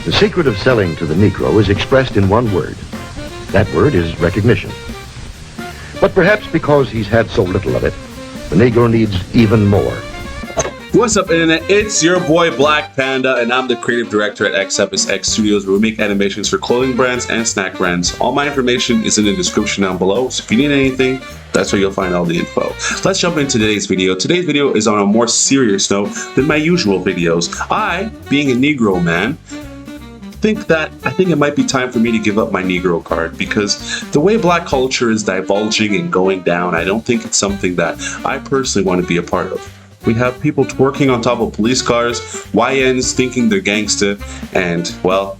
The secret of selling to the Negro is expressed in one word. That word is recognition. But perhaps because he's had so little of it, the Negro needs even more. What's up, Internet? It's your boy Black Panda, and I'm the creative director at xCephasx Studios, where we make animations for clothing brands and snack brands. All my information is in the description down below, so if you need anything, that's where you'll find all the info. Let's jump into today's video. Today's video is on a more serious note than my usual videos. I, being a Negro man, I think it might be time for me to give up my Negro card, because the way black culture is divulging and going down, I don't think it's something that I personally want to be a part of. We have people twerking on top of police cars, YNs thinking they're gangsta, and, well,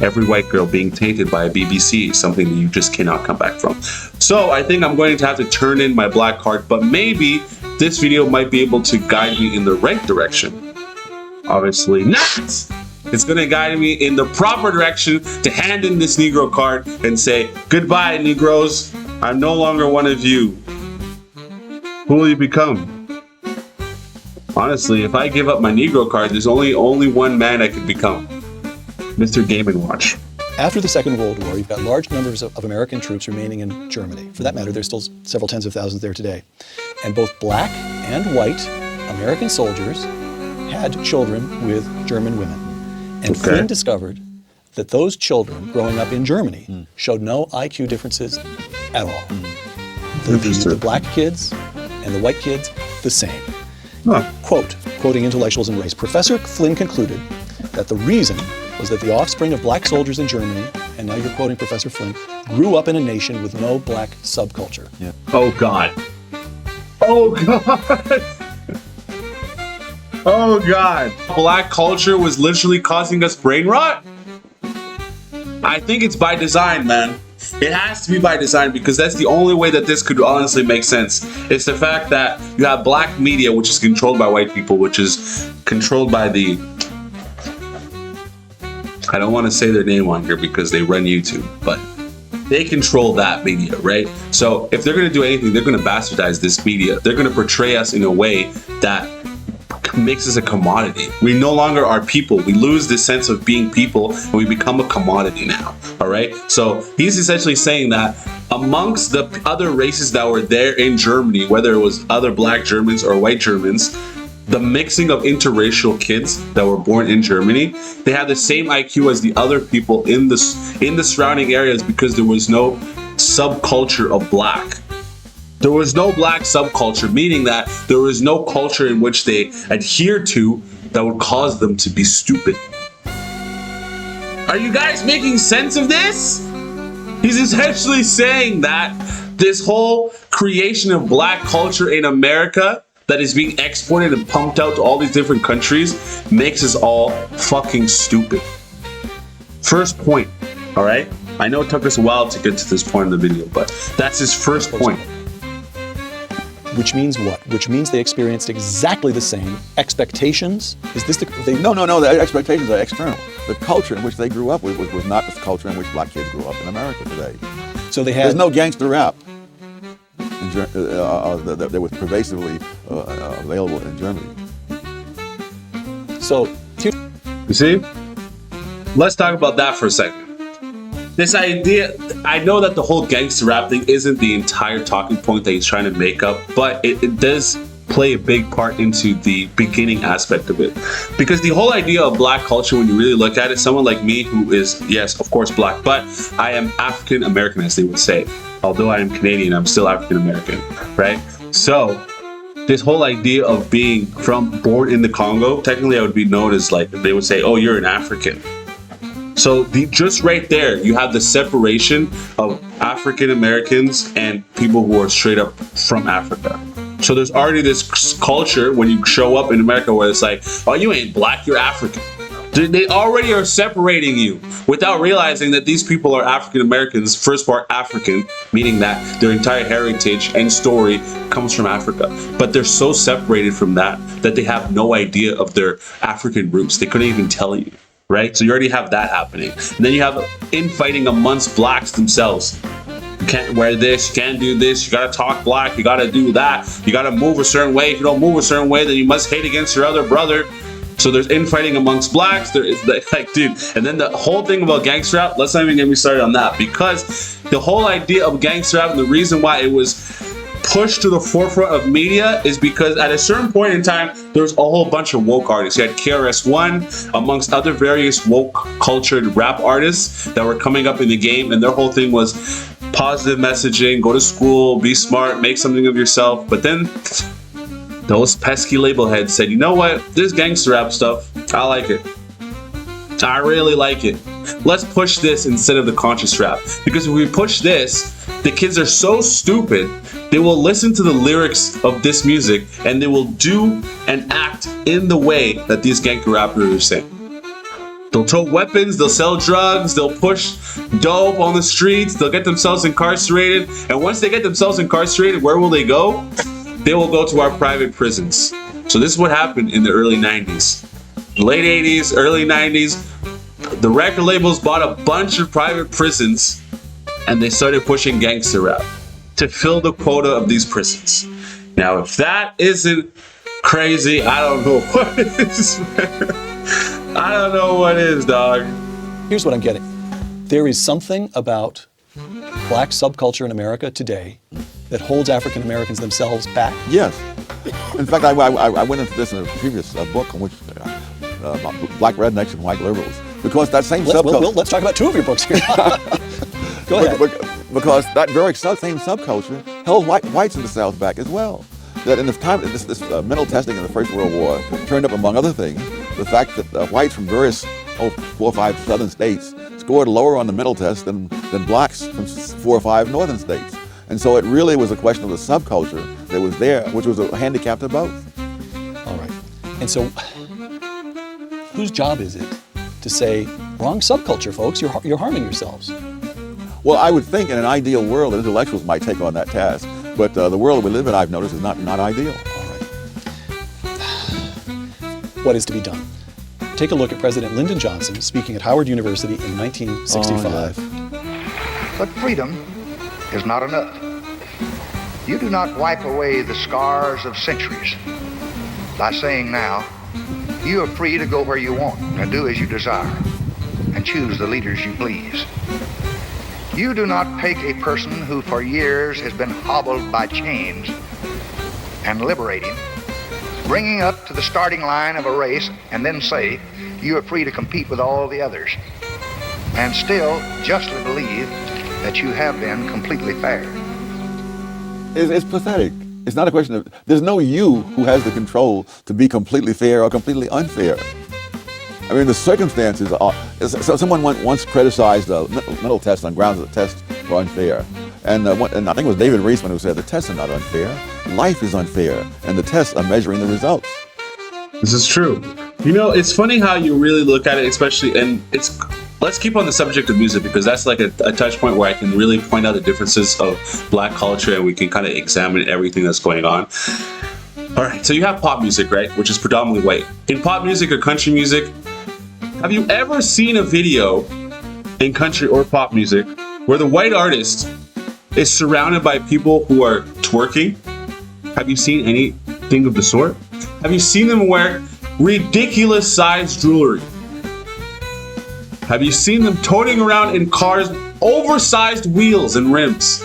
every white girl being tainted by a BBC is something that you just cannot come back from. So I think I'm going to have to turn in my black card, but maybe this video might be able to guide me in the right direction. Obviously not! It's going to guide me in the proper direction to hand in this Negro card and say, goodbye, Negroes. I'm no longer one of you. Who will you become? Honestly, if I give up my Negro card, there's only one man I could become. Mr. Game & Watch. After the Second World War, you've got large numbers of American troops remaining in Germany. For that matter, there's still several tens of thousands there today. And both black and white American soldiers had children with German women. And Flynn discovered that those children growing up in Germany showed no IQ differences at all. The black kids and the white kids, the same. Quoting intellectuals and race, Professor Flynn concluded that the reason was that the offspring of black soldiers in Germany, and now you're quoting Professor Flynn, grew up in a nation with no black subculture. Yeah. Oh God. Oh God. Oh God. Black culture was literally causing us brain rot? I think it's by design, man. It has to be by design, because that's the only way that this could honestly make sense. It's the fact that you have black media, which is controlled by white people, which is controlled by the... I don't want to say their name on here because they run YouTube, but they control that media, right? So if they're going to do anything, they're going to bastardize this media. They're going to portray us in a way that makes us a commodity. We no longer are people. We lose this sense of being people and we become a commodity now. All right. So he's essentially saying that amongst the other races that were there in Germany, whether it was other black Germans or white Germans, the mixing of interracial kids that were born in Germany, they had the same IQ as the other people in the surrounding areas, because there was no subculture of black. There was no black subculture, meaning that there was no culture in which they adhered to that would cause them to be stupid. Are you guys making sense of this? He's essentially saying that this whole creation of black culture in America that is being exported and pumped out to all these different countries makes us all fucking stupid. First point, all right? I know it took us a while to get to this point in the video, but that's his first point. Which means what? Which means they experienced exactly the same expectations. Is this the... No, the expectations are external. The culture in which they grew up with was not the culture in which black kids grew up in America today. So they had... There's no gangster rap that was pervasively available in Germany. So... You see? Let's talk about that for a second. This idea, I know that the whole gangster rap thing isn't the entire talking point that he's trying to make up, but it does play a big part into the beginning aspect of it. Because the whole idea of black culture, when you really look at it, someone like me who is, yes, of course, black, but I am African American, as they would say. Although I am Canadian, I'm still African American, right? So this whole idea of being born in the Congo, technically I would be known as, like, they would say, oh, you're an African. So just right there, you have the separation of African Americans and people who are straight up from Africa. So there's already this culture when you show up in America where it's like, oh, you ain't black, you're African. They already are separating you without realizing that these people are African Americans, first part African, meaning that their entire heritage and story comes from Africa. But they're so separated from that they have no idea of their African roots. They couldn't even tell you. Right? So you already have that happening. And then you have infighting amongst blacks themselves. You can't wear this, you can't do this, you gotta talk black, you gotta do that, you gotta move a certain way. If you don't move a certain way, then you must hate against your other brother. So there's infighting amongst blacks. There is like, dude, and then the whole thing about gangster rap. Let's not even get me started on that, because the whole idea of gangster rap and the reason why it was pushed to the forefront of media is because at a certain point in time, there was a whole bunch of woke artists. You had KRS-One, amongst other various woke cultured rap artists that were coming up in the game, and their whole thing was positive messaging, go to school, be smart, make something of yourself. But then those pesky label heads said, you know what, this gangster rap stuff, I like it. I really like it. Let's push this instead of the conscious rap. Because if we push this, the kids are so stupid, they will listen to the lyrics of this music and they will do and act in the way that these gangster rappers are saying. They'll tote weapons, they'll sell drugs, they'll push dope on the streets, they'll get themselves incarcerated. And once they get themselves incarcerated, where will they go? They will go to our private prisons. So this is what happened in the early 90s. Late 80s, early 90s, the record labels bought a bunch of private prisons and they started pushing gangster rap to fill the quota of these prisons. Now, if that isn't crazy, I don't know what is. I don't know what is, dog. Here's what I'm getting. There is something about black subculture in America today that holds African Americans themselves back. Yes. In fact, I went into this in a previous book on which about black rednecks and white liberals, because that same subculture. Let's talk about two of your books here. Go ahead. Because that very same subculture held whites in the South back as well. That in the time this mental testing in the First World War turned up, among other things, the fact that whites from various 4 or 5 southern states scored lower on the mental test than blacks from 4 or 5 northern states. And so it really was a question of the subculture that was there, which was a handicap to both. All right. And so whose job is it to say, wrong subculture, folks, you're harming yourselves? Well, I would think in an ideal world, intellectuals might take on that task. But the world we live in, I've noticed, is not ideal. All right. What is to be done? Take a look at President Lyndon Johnson speaking at Howard University in 1965. But freedom is not enough. You do not wipe away the scars of centuries by saying now, you are free to go where you want and do as you desire and choose the leaders you please. You do not take a person who for years has been hobbled by chains and liberate him, bringing up to the starting line of a race, and then say, you are free to compete with all the others, and still justly believe that you have been completely fair. It's pathetic. It's not a question of, there's no you who has the control to be completely fair or completely unfair. I mean, the circumstances are, so someone once criticized the mental test on grounds that the tests were unfair. And I think it was David Reisman who said the tests are not unfair, life is unfair, and the tests are measuring the results. This is true. You know, it's funny how you really look at it, especially, and let's keep on the subject of music, because that's like a touch point where I can really point out the differences of black culture and we can kind of examine everything that's going on. All right, so you have pop music, right, which is predominantly white. In pop music or country music, have you ever seen a video in country or pop music where the white artist is surrounded by people who are twerking? Have you seen anything of the sort? Have you seen them wear ridiculous sized jewelry? Have you seen them toting around in cars, oversized wheels and rims?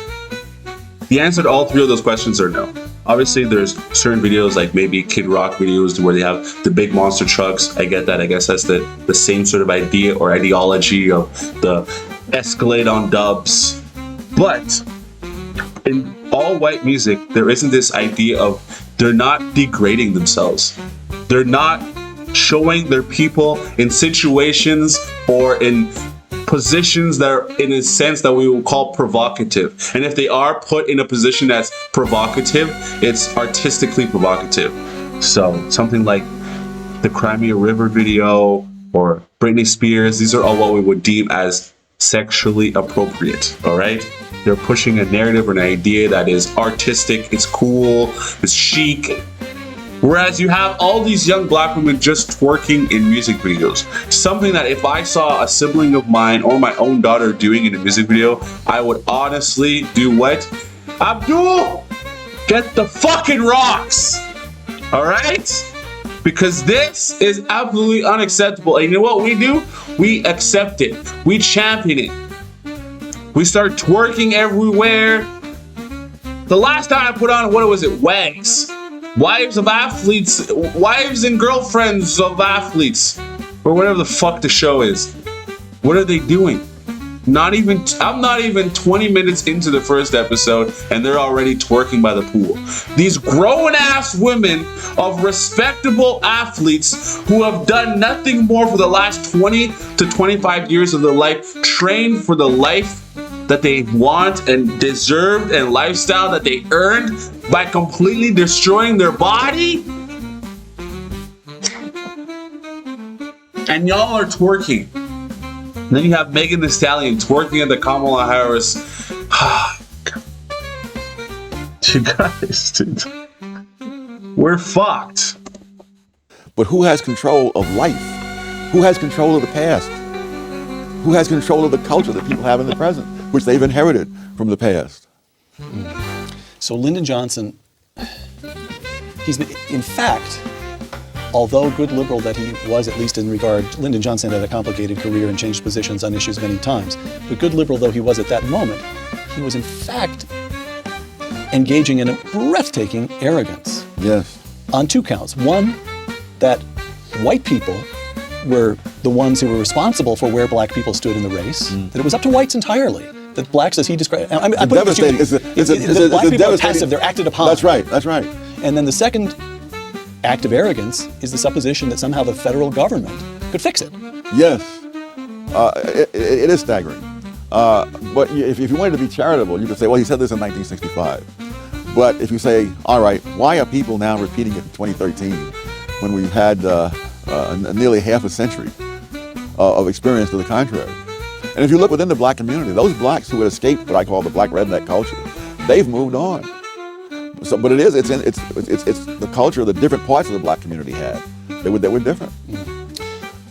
The answer to all three of those questions are no. Obviously, there's certain videos like maybe Kid Rock videos where they have the big monster trucks. I get that. I guess that's the same sort of idea or ideology of the Escalade on dubs. But in all white music, there isn't this idea of they're not degrading themselves. They're not showing their people in situations or in positions that are in a sense that we will call provocative. And if they are put in a position that's provocative, it's artistically provocative. So something like the Crimea River video or Britney Spears, these are all what we would deem as sexually appropriate, all right? They're pushing a narrative or an idea that is artistic, it's cool, it's chic. Whereas you have all these young black women just twerking in music videos. Something that if I saw a sibling of mine or my own daughter doing in a music video, I would honestly do what? Abdul, get the fucking rocks! All right? Because this is absolutely unacceptable. And you know what we do? We accept it. We champion it. We start twerking everywhere. The last time I put on, what was it? Wags. Wives of athletes. Wives and girlfriends of athletes. Or whatever the fuck the show is. What are they doing? I'm not even 20 minutes into the first episode and they're already twerking by the pool. These grown-ass women of respectable athletes who have done nothing more for the last 20 to 25 years of their life, trained for the life that they want and deserved and lifestyle that they earned by completely destroying their body. And y'all are twerking. And then you have Megan Thee Stallion twerking at the Kamala Harris. You guys, dude. We're fucked. But who has control of life? Who has control of the past? Who has control of the culture that people have in the present, which they've inherited from the past? So Lyndon Johnson, he's been, in fact, although good liberal that he was, at least in regard, Lyndon Johnson had a complicated career and changed positions on issues many times, but good liberal though he was at that moment, he was in fact engaging in a breathtaking arrogance. Yes. On two counts. One, that white people were the ones who were responsible for where black people stood in the race, that it was up to whites entirely. That blacks, as he described, I mean, devastating. black people are passive, they're acted upon. That's right, that's right. And then the second act of arrogance is the supposition that somehow the federal government could fix it. Yes, it is staggering. But if you wanted to be charitable, you could say, well, he said this in 1965. But if you say, all right, why are people now repeating it in 2013 when we've had nearly half a century of experience to the contrary? And if you look within the black community, those blacks who had escaped what I call the black redneck culture, they've moved on. So, but it's the culture that different parts of the black community had. They were different.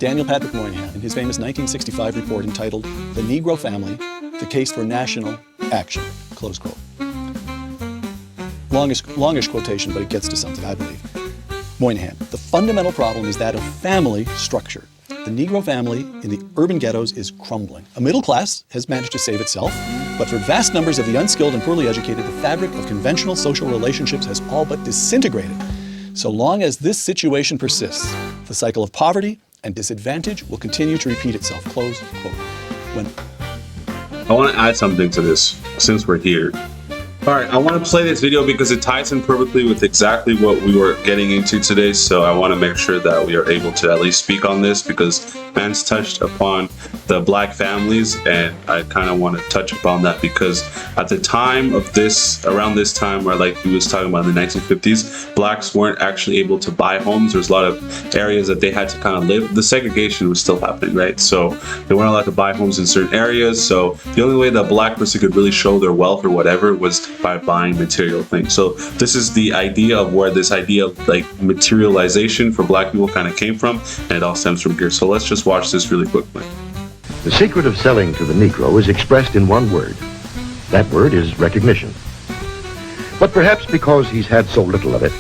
Daniel Patrick Moynihan, in his famous 1965 report entitled "The Negro Family: The Case for National Action," close quote. Longish quotation, but it gets to something, I believe. Moynihan, the fundamental problem is that of family structure. The Negro family in the urban ghettos is crumbling. A middle class has managed to save itself, but for vast numbers of the unskilled and poorly educated, the fabric of conventional social relationships has all but disintegrated. So long as this situation persists, the cycle of poverty and disadvantage will continue to repeat itself. Close quote. I want to add something to this since we're here. All right, I want to play this video because it ties in perfectly with exactly what we were getting into today. So I want to make sure that we are able to at least speak on this because Vance touched upon the black families, and I kind of want to touch upon that because at the time of this, around this time, where like we was talking about in the 1950s, blacks weren't actually able to buy homes. There's a lot of areas that they had to kind of live. The segregation was still happening, right? So they weren't allowed to buy homes in certain areas. So the only way that a black person could really show their wealth or whatever was by buying material things. So this is the idea of where this idea of like materialization for black people kind of came from, and it all stems from here. So let's just watch this really quickly. The secret of selling to the Negro is expressed in one word. That word is recognition. But perhaps because he's had so little of it,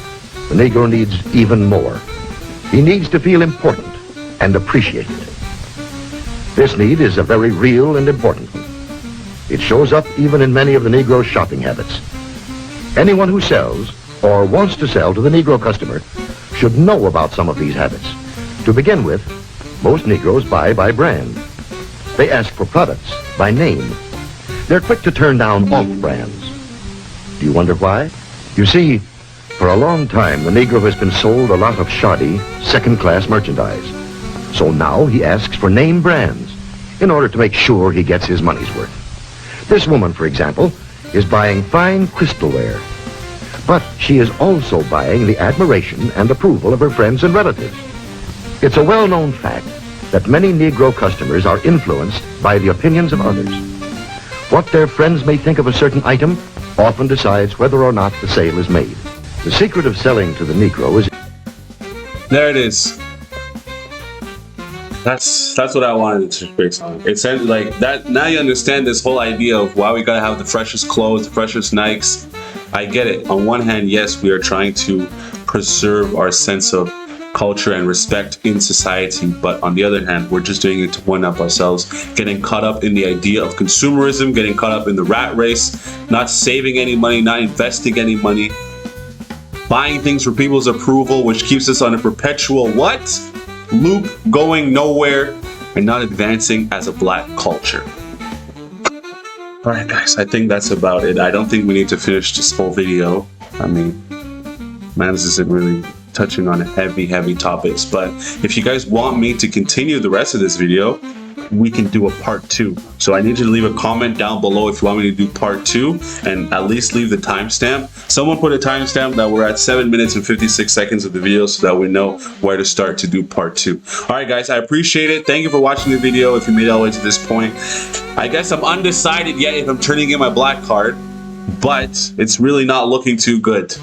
the Negro needs even more. He needs to feel important and appreciated. This need is a very real and important one. It shows up even in many of the Negro's shopping habits. Anyone who sells or wants to sell to the Negro customer should know about some of these habits. To begin with, most Negroes buy by brand. They ask for products by name. They're quick to turn down off brands. Do you wonder why? You see, for a long time, the Negro has been sold a lot of shoddy, second-class merchandise. So now he asks for name brands in order to make sure he gets his money's worth. This woman, for example, is buying fine crystalware, but she is also buying the admiration and approval of her friends and relatives. It's a well-known fact that many Negro customers are influenced by the opinions of others. What their friends may think of a certain item often decides whether or not the sale is made. The secret of selling to the Negro is... There it is. That's what I wanted to fix on. It's like that. Now you understand this whole idea of why we gotta have the freshest clothes, the freshest Nikes. I get it. On one hand, yes, we are trying to preserve our sense of culture and respect in society. But on the other hand, we're just doing it to one up ourselves, getting caught up in the idea of consumerism, getting caught up in the rat race, not saving any money, not investing any money, buying things for people's approval, which keeps us on a perpetual what? Loop, going nowhere, and not advancing as a black culture. All right, guys, I think that's about it. I don't think we need to finish this whole video. I mean, man, this isn't really touching on heavy topics, but if you guys want me to continue the rest of this video, we can do a part 2. So I need you to leave a comment down below if you want me to do part 2, and at least leave the timestamp. Someone put a timestamp that we're at 7 minutes and 56 seconds of the video so that we know where to start to do part 2. All right, guys, I appreciate it. Thank you for watching the video. If you made it all the way to this point, I guess I'm undecided yet if I'm turning in my black card, but it's really not looking too good.